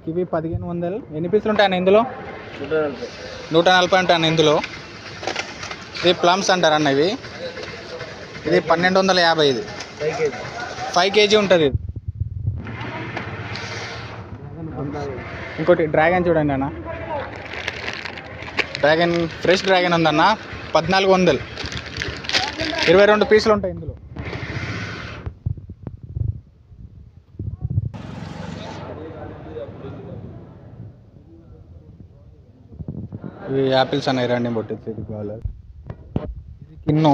ఇవి 1500. ఎన్ని పీసులు ఉంటాయన్న ఇందులో? 140 ఉంటాయన్న ఇందులో. ఇది ప్లమ్స్ అంటారు అన్న ఇవి. ఇది 1250. ఇది 5 kg ఉంటుంది. ఇది ఇంకోటి డ్రాగన్ చూడండి అన్న. డ్రాగన్ ఫ్రెష్ డ్రాగన్ ఉందన్న 1400. 22 పీసులు ఉంటాయి ఇందులో. ఇవి యాపిల్స్ అన్న రండి బొట్టేసి. ఇది కావాలి. ఇది కిన్ను.